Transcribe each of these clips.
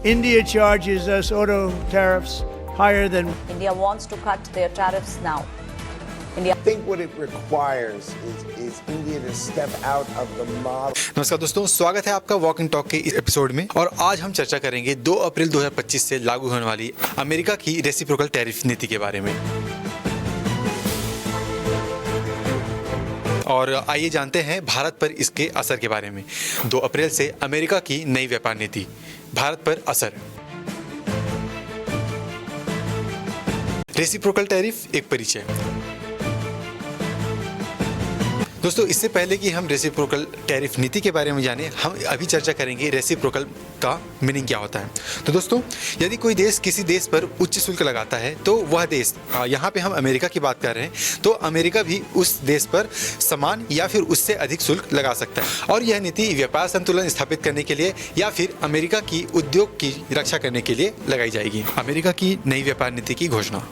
India charges us auto tariffs higher than India wants to cut their tariffs now. I think what it requires is India to step out of the model. नमस्कार दोस्तों, स्वागत है आपका walk and talk के इस episode में। और आज हम चर्चा करेंगे 2 अप्रैल 2025 से लागू होने वाली अमेरिका की रेसिप्रोकल टैरिफ नीति के बारे में। और आइए जानते हैं भारत पर इसके असर के बारे में। 2 अप्रैल से अमेरिका की नई व्यापार नीति, भारत पर असर। रेसिप्रोकल टैरिफ एक परिचय। दोस्तों, इससे पहले कि हम रेसिप्रोकल टैरिफ नीति के बारे में जानें, हम अभी चर्चा करेंगे रेसिप्रोकल का मीनिंग क्या होता है। तो दोस्तों, यदि कोई देश किसी देश पर उच्च शुल्क लगाता है तो वह देश, यहाँ पे हम अमेरिका की बात कर रहे हैं, तो अमेरिका भी उस देश पर समान या फिर उससे अधिक शुल्क लगा सकता है। और यह नीति व्यापार संतुलन स्थापित करने के लिए या फिर अमेरिका की उद्योग की रक्षा करने के लिए लगाई जाएगी। अमेरिका की नई व्यापार नीति की घोषणा।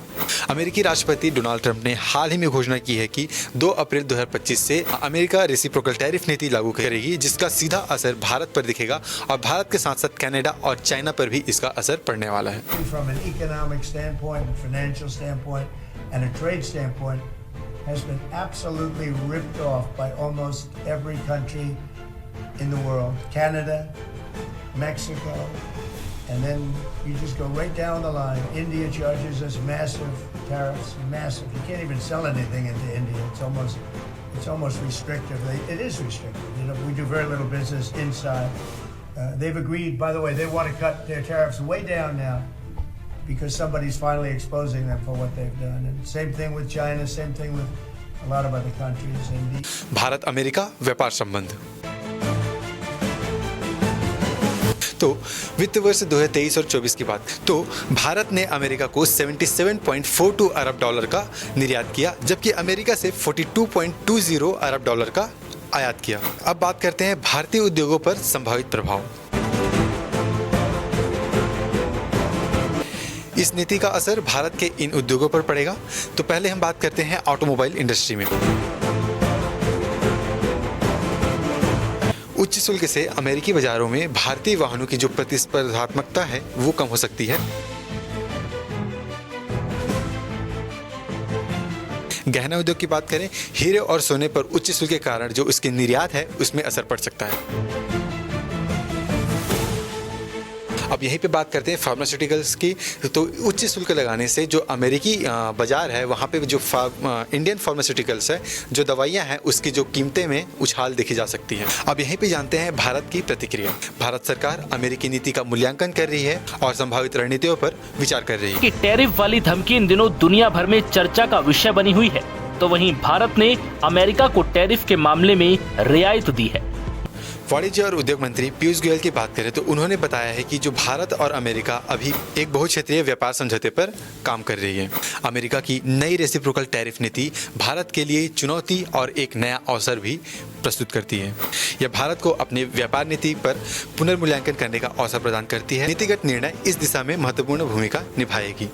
अमेरिकी राष्ट्रपति डोनाल्ड ट्रंप ने हाल ही में घोषणा की है कि 2 अप्रैल 2025 से अमेरिका रेसिप्रोकल टैरिफ नीति लागू करेगी, जिसका सीधा असर भारत पर दिखेगा और भारत के साथ साथ कनाडा और चाइना पर भी इसका असर पड़ने वाला है। from an economic standpoint, a financial standpoint, and a trade standpoint has been absolutely ripped off by almost every country in the world. Canada, Mexico, and then you just go right down the line. India charges us massive tariffs, massive. You can't even sell anything into India. It's almost restrictive. It is restrictive. You know, we do very little business inside. They've agreed, by the way, they want to cut their tariffs way down now because somebody's finally exposing them for what they've done. And same thing with China, same thing with a lot of other countries. And Bharat America व्यापार संबंध। तो वित्त वर्ष 2023 और 24 की बात, तो भारत ने अमेरिका को 77.42 अरब डॉलर का निर्यात किया, जबकि अमेरिका से 42.20 अरब डॉलर का आयात किया। अब बात करते हैं भारतीय उद्योगों पर संभावित प्रभाव। इस नीति का असर भारत के इन उद्योगों पर पड़ेगा। तो पहले हम बात करते हैं ऑटोमोबाइल इंडस्ट्री में। उच्च शुल्क से अमेरिकी बाजारों में भारतीय वाहनों की जो प्रतिस्पर्धात्मकता है वो कम हो सकती है। गहना उद्योग की बात करें, हीरे और सोने पर उच्च शुल्क के कारण जो इसके निर्यात है उसमें असर पड़ सकता है। अब यहीं पे बात करते हैं फार्मास्यूटिकल्स की। तो उच्च शुल्क लगाने से जो अमेरिकी बाजार है वहाँ पे जो इंडियन फार्मास्यूटिकल्स है, जो दवाइयाँ हैं, उसकी जो कीमतें में उछाल देखी जा सकती है। अब यहीं पे जानते हैं भारत की प्रतिक्रिया। भारत सरकार अमेरिकी नीति का मूल्यांकन कर रही है और संभावित रणनीतियों पर विचार कर रही है। कि टैरिफ वाली धमकी इन दिनों दुनिया भर में चर्चा का विषय बनी हुई है, तो वहीं भारत ने अमेरिका को टैरिफ के मामले में रियायत दी है। वाणिज्य और उद्योग मंत्री पीयूष गोयल की बात करें तो उन्होंने बताया है कि जो भारत और अमेरिका अभी एक बहुक्षेत्रीय व्यापार समझौते पर काम कर रही है। अमेरिका की नई रेसिप्रोकल टैरिफ नीति भारत के लिए चुनौती और एक नया अवसर भी प्रस्तुत करती है। यह भारत को अपनी व्यापार नीति पर पुनर्मूल्यांकन करने का अवसर प्रदान करती है। नीतिगत निर्णय इस दिशा में महत्वपूर्ण भूमिका निभाएगी।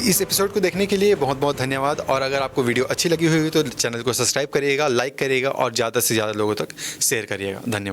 इस एपिसोड को देखने के लिए बहुत बहुत धन्यवाद। और अगर आपको वीडियो अच्छी लगी हुई तो चैनल को सब्सक्राइब करिएगा, लाइक करिएगा और ज़्यादा से ज़्यादा लोगों तक शेयर करिएगा। धन्यवाद।